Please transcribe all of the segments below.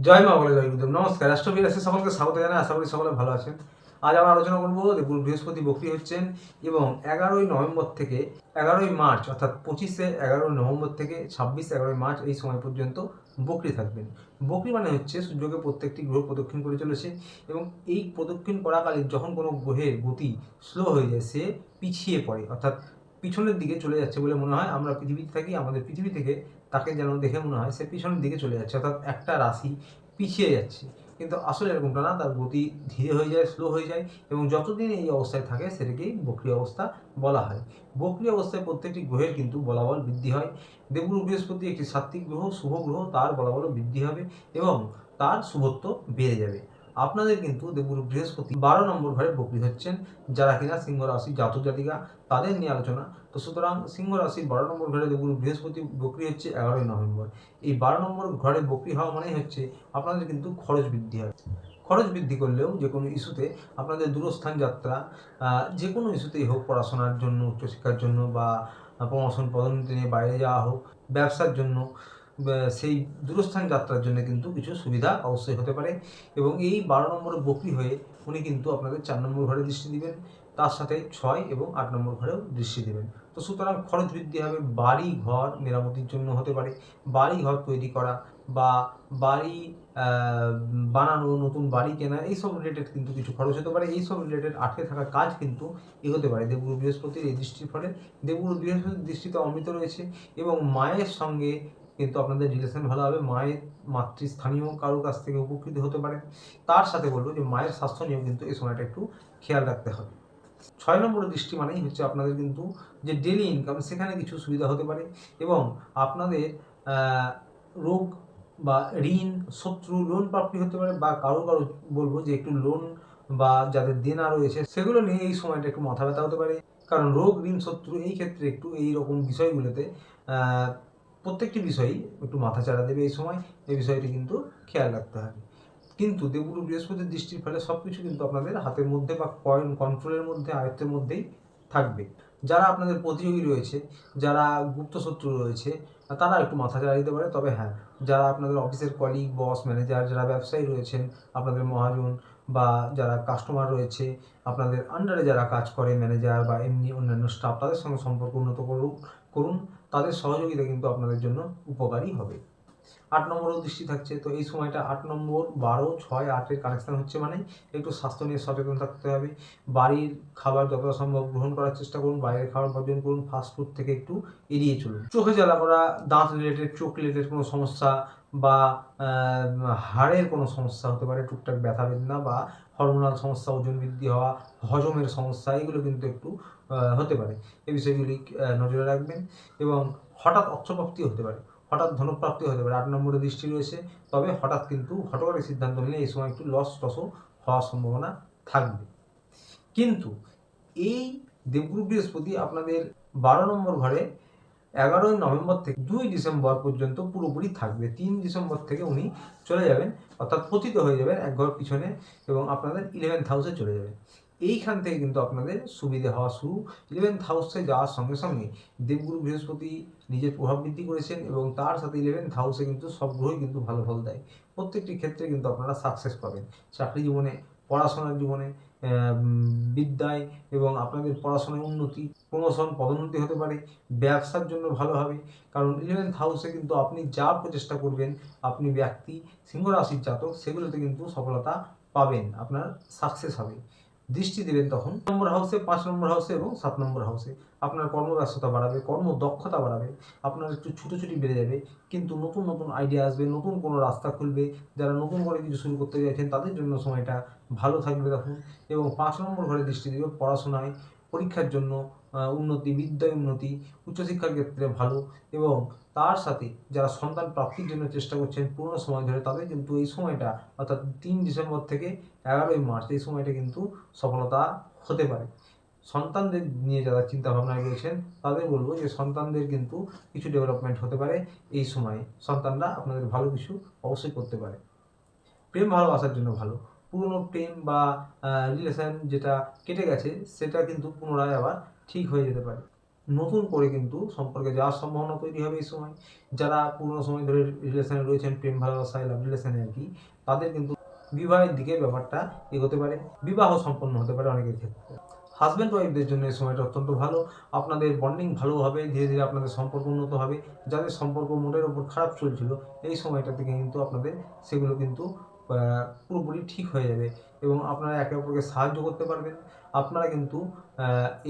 জয় মা বলে জয় গুরুদেব। নমস্কার, রাষ্ট্রবিরাসে সকলকে স্বাগত জানাই। আশা করি সকলে ভালো আছেন। আজ আমরা আলোচনা করবো দেবগুরু বৃহস্পতি বক্রী হচ্ছেন এবং 11ই নভেম্বর থেকে 11ই মার্চ অর্থাৎ 11 নভেম্বর থেকে 11 মার্চ এই সময় পর্যন্ত বক্রী থাকবেন। বক্রী মানে হচ্ছে সূর্যকে প্রত্যেকটি গ্রহ প্রদক্ষিণ করে চলেছে এবং এই প্রদক্ষিণ করাকালীন যখন কোনো গ্রহের গতি স্লো হয়ে যায়, সে পিছিয়ে পড়ে অর্থাৎ পিছনের দিকে চলে যাচ্ছে বলে মনে হয়। আমরা পৃথিবীতে থাকি, আমাদের পৃথিবী থেকে তাকে যেন দেখে মনে হয় সে পিছনের দিকে চলে যাচ্ছে, অর্থাৎ একটা রাশি পিছিয়ে যাচ্ছে। কিন্তু আসলে এরকমটা না, তার গতি ধীরে হয়ে যায়, স্লো হয়ে যায় এবং যতদিন এই অবস্থায় থাকে সেটাকেই বক্রী অবস্থা বলা হয়। বক্রী অবস্থায় প্রত্যেকটি গ্রহের কিন্তু বলাবল বৃদ্ধি হয়। দেবগুরু বৃহস্পতি একটি সাত্ত্বিক গ্রহ, শুভ গ্রহ, তার বলাবল বৃদ্ধি হবে এবং তার শুভত্ব বেড়ে যাবে। আপনাদের কিন্তু দেবগুরু বৃহস্পতি 12 নম্বর ঘরে বক্রী হচ্ছেন। যারা কিনা সিংহ রাশি জাতক জাতিকা, তাদের নিয়ে আলোচনা। তো সুতরাং সিংহ রাশির 12 নম্বর ঘরে দেবগুরু বৃহস্পতি বক্রী হচ্ছে 11ই নভেম্বর। এই 12 নম্বর ঘরে বক্রী হওয়া মানেই হচ্ছে আপনাদের কিন্তু খরচ বৃদ্ধি হয়। খরচ বৃদ্ধি করলেও যে কোনো ইস্যুতে আপনাদের দূরস্থান যাত্রা, যে কোনো ইস্যুতেই হোক, পড়াশোনার জন্য, উচ্চশিক্ষার জন্য বা প্রমোশন পদোন্নতি নিয়ে বাইরে যাওয়া হোক, ব্যবসার জন্য, সেই দূরস্থান যাত্রার জন্য কিন্তু কিছু সুবিধা অবশ্যই হতে পারে। এবং এই 12 নম্বরে বক্রী হয়ে উনি কিন্তু আপনাদের 4 নম্বর ঘরে দৃষ্টি দিবেন, তার সাথে 6 এবং 8 নম্বর ঘরেও দৃষ্টি দেবেন। তো সুতরাং খরচ বৃদ্ধি হবে। বাড়ি ঘর মেরামতির জন্য হতে পারে, বাড়ি ঘর তৈরি করা বা বাড়ি বানানো, নতুন বাড়ি কেনা, এইসব রিলেটেড কিন্তু কিছু খরচ হতে পারে। এইসব রিলেটেড আটকে থাকা কাজ কিন্তু এগোতে পারে দেবগুরু বৃহস্পতির এই দৃষ্টির ফলে। দেবগুরু বৃহস্পতির দৃষ্টিতে অমৃত রয়েছে এবং মায়ের সঙ্গে কিন্তু আপনাদের রিলেশন ভালো হবে। মায়ের মাতৃস্থানীয় কারোর কাছ থেকে উপকৃত হতে পারে। তার সাথে বলবো যে মায়ের স্বাস্থ্য নিয়েও কিন্তু এই সময়টা একটু খেয়াল রাখতে হবে। 6 নম্বরের দৃষ্টি মানেই হচ্ছে আপনাদের কিন্তু যে ডেলি ইনকাম, সেখানে কিছু সুবিধা হতে পারে এবং আপনাদের রোগ বা ঋণ, শত্রু, লোন প্রাপ্তি হতে পারে বা কারো বলবো যে একটু লোন বা যাদের দেনা রয়েছে সেগুলো নিয়ে এই সময়টা একটু মাথা ব্যথা হতে পারে। কারণ রোগ, ঋণ, শত্রু এই ক্ষেত্রে একটু এই রকম বিষয়গুলোতে প্রত্যেকটি বিষয়ই একটু মাথা চাড়া দেবে এই সময়। এই বিষয়টি কিন্তু খেয়াল রাখতে হবে। কিন্তু দেবগুরু বৃহস্পতির দৃষ্টির ফলে সব কিছু কিন্তু আপনাদের হাতের মধ্যে বা কন্ট্রোলের মধ্যে, আয়ত্তের মধ্যেই থাকবে। যারা আপনাদের প্রতিযোগী রয়েছে, যারা গুপ্ত শত্রু রয়েছে, তারা একটু মাথা চাড়া দিতে পারে। তবে হ্যাঁ, যারা আপনাদের অফিসের কলিগ, বস, ম্যানেজার, যারা ব্যবসায়ী রয়েছেন, আপনাদের মহাজন বা যারা কাস্টমার রয়েছে, আপনাদের আন্ডারে যারা কাজ করে, ম্যানেজার বা এমনি অন্যান্য স্টাফ, তাদের সঙ্গে সম্পর্ক উন্নত করুন। তাদের সহযোগিতা কিন্তু আপনাদের জন্য উপকারী হবে। 8 নম্বরও দৃষ্টি থাকছে, তো এই সময়টা 8 নম্বর, 12, 6, 8-এর কানেকশন হচ্ছে মানে একটু স্বাস্থ্য নিয়ে সচেতন থাকতে হবে। বাড়ির খাবার যতটা সম্ভব গ্রহণ করার চেষ্টা করুন, বাইরের খাবার বর্জন করুন, ফাস্টফুড থেকে একটু এড়িয়ে চলুন। চোখে জ্বালা করা, দাঁত রিলেটেড, চোখ রিলেটেড কোনো সমস্যা বা হাড়ের কোনো সমস্যা হতে পারে, টুকটাক ব্যথা বেদনা বা হরমোনাল সমস্যা, ওজন বৃদ্ধি হওয়া, হজমের সমস্যা, এগুলো কিন্তু একটু হতে পারে। এই বিষয়গুলি নজরে রাখবেন এবং হঠাৎ অর্থপ্রাপ্তি হতে পারে, হঠাৎ ধনপ্রাপ্তি হতে পারে। 8 নম্বরে দৃষ্টি রয়েছে, তবে হঠাৎ কিন্তু হঠকারী সিদ্ধান্ত নিলে এই সময় একটু লস টসও হওয়ার সম্ভাবনা থাকবে। কিন্তু এই দেবগুরু বৃহস্পতি আপনাদের 12 নম্বর ঘরে 11ই নভেম্বর থেকে 2 ডিসেম্বর পর্যন্ত পুরোপুরি থাকবে। 3 ডিসেম্বর থেকে উনি চলে যাবেন, অর্থাৎ পতিত হয়ে যাবেন এক ঘর পিছনে এবং আপনাদের 11th হাউসে চলে যাবেন। এইখান থেকে কিন্তু আপনাদের সুবিধে হওয়া শুরু। 11th হাউসে যাওয়ার সঙ্গে সঙ্গে দেবগুরু বৃহস্পতি নিজের প্রভাব বৃদ্ধি করেছেন এবং তার সাথে 11th হাউসে কিন্তু সব গ্রহই কিন্তু ভালো ফল দেয়। প্রত্যেকটি ক্ষেত্রে কিন্তু আপনারা সাকসেস পাবেন। চাকরি জীবনে, পড়াশোনার জীবনে, বিদ্যায় এবং আপনাদের পড়াশোনায় উন্নতি, প্রমোশন, পদোন্নতি হতে পারে। ব্যবসার জন্য ভালো হবে, কারণ 11th হাউসে কিন্তু আপনি যা প্রচেষ্টা করবেন, আপনি ব্যক্তি সিংহ রাশির জাতক, সেগুলোতে কিন্তু সফলতা পাবেন, আপনার সাকসেস হবে। দৃষ্টি দেবেন তখন 5 নম্বর হাউসে, 5 নম্বর হাউসে এবং 7 নম্বর হাউসে। আপনার কর্মব্যস্ততা বাড়াবে, কর্মদক্ষতা বাড়াবে, আপনার একটু ছুটোছুটি বেড়ে যাবে, কিন্তু নতুন নতুন আইডিয়া আসবে, নতুন কোনো রাস্তা খুলবে। যারা নতুন করে কিছু শুরু করতে চাইছেন তাদের জন্য সময়টা ভালো থাকবে তখন। এবং 5 নম্বর ঘরে দৃষ্টি দেবে পড়াশোনায়, পরীক্ষার জন্য উন্নতি, বিদ্যায় উন্নতি, উচ্চশিক্ষার ক্ষেত্রে ভালো এবং তার সাথে যারা সন্তান প্রাপ্তির জন্য চেষ্টা করছেন পুরনো সময় ধরে, তাদের কিন্তু এই সময়টা অর্থাৎ 3 ডিসেম্বর থেকে 11ই মার্চ এই সময়টা কিন্তু সফলতা হতে পারে। সন্তানদের নিয়ে যারা চিন্তাভাবনায় রয়েছেন তাদের বলবো যে সন্তানদের কিন্তু কিছু ডেভেলপমেন্ট হতে পারে এই সময়ে। সন্তানরা আপনাদের ভালো কিছু অবশ্যই করতে পারে। প্রেম ভালোবাসার জন্য ভালো। পুরনো প্রেম বা রিলেশন যেটা কেটে গেছে সেটা কিন্তু পুনরায় আবার ঠিক হয়ে যেতে পারে। নতুন করে কিন্তু সম্পর্কে যাওয়ার সম্ভাবনা তৈরি হবে এই সময়। যারা পুরোনো সময় ধরে রিলেশনে রয়েছেন, প্রেম ভালোবাসায় লাভ রিলেশনে আর কি, তাদের কিন্তু বিবাহের দিকে ব্যাপারটা এগোতে পারে, বিবাহ সম্পন্ন হতে পারে অনেকের ক্ষেত্রে। হাজব্যান্ড ওয়াইফদের জন্য এই সময়টা অত্যন্ত ভালো, আপনাদের বন্ডিং ভালো হবে, ধীরে ধীরে আপনাদের সম্পর্ক উন্নত হবে। যাদের সম্পর্ক মোটের ওপর খারাপ চলছিল, এই সময়টা থেকে কিন্তু আপনাদের সেগুলো কিন্তু পুরোপুরি ঠিক হয়ে যাবে এবং আপনারা একে অপরকে সাহায্য করতে পারবেন। আপনারা কিন্তু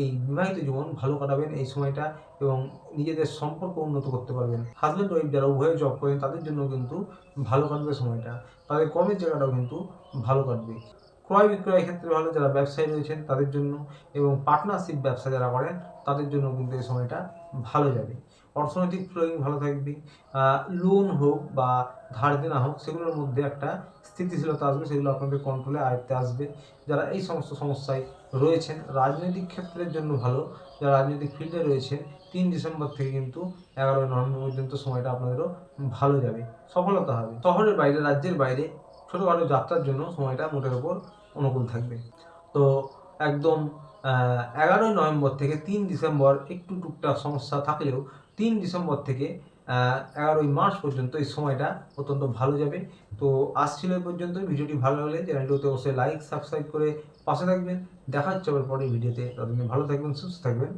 এই বিবাহিত জীবন ভালো কাটাবেন এই সময়টা এবং নিজেদের সম্পর্ক উন্নত করতে পারবেন। হাজব্যান্ড ওয়াইফ যারা উভয়ে জব করেন তাদের জন্য কিন্তু ভালো কাটবে সময়টা, তাদের কর্মের জায়গাটাও কিন্তু ভালো কাটবে। ক্রয় বিক্রয়ের ক্ষেত্রে ভালো, যারা ব্যবসায়ী রয়েছেন তাদের জন্য এবং পার্টনারশিপ ব্যবসা যারা করেন তাদের জন্য কিন্তু এই সময়টা ভালো যাবে। অর্থনৈতিক ফ্লোয়িং ভালো থাকবে, লোন হোক বা ধার দেনা হোক সেগুলোর মধ্যে একটা স্থিতিশীলতা আসবে, সেগুলো আপনাদের কন্ট্রোলে আয়ত্তে আসবে। যারা এই সমস্ত সমস্যায় রয়েছেন, রাজনৈতিক ক্ষেত্রের জন্য ভালো, যারা রাজনৈতিক ফিল্ডে রয়েছেন 3 ডিসেম্বর থেকে কিন্তু 11 নভেম্বর পর্যন্ত সময়টা আপনাদেরও ভালো যাবে, সফলতা হবে। শহরের বাইরে, রাজ্যের বাইরে ছোটোখাটো যাত্রার জন্য সময়টা মোটের ওপর অনুকূল থাকবে। তো একদম 11 নভেম্বর থেকে 3 ডিসেম্বর একটু টুকটাক সমস্যা থাকলেও 3 ডিসেম্বর থেকে 11 মার্চ পর্যন্ত এই সময়টা অত্যন্ত ভালো যাবে। তো আজ ছিল এই পর্যন্ত। ভিডিওটি ভালো লাগলে চ্যানেলটিতে অবশ্যই লাইক সাবস্ক্রাইব করে পাশে থাকবেন। দেখা হচ্ছে আবার পরের ভিডিওতে। ততদিন ভালো থাকবেন, সুস্থ থাকবেন।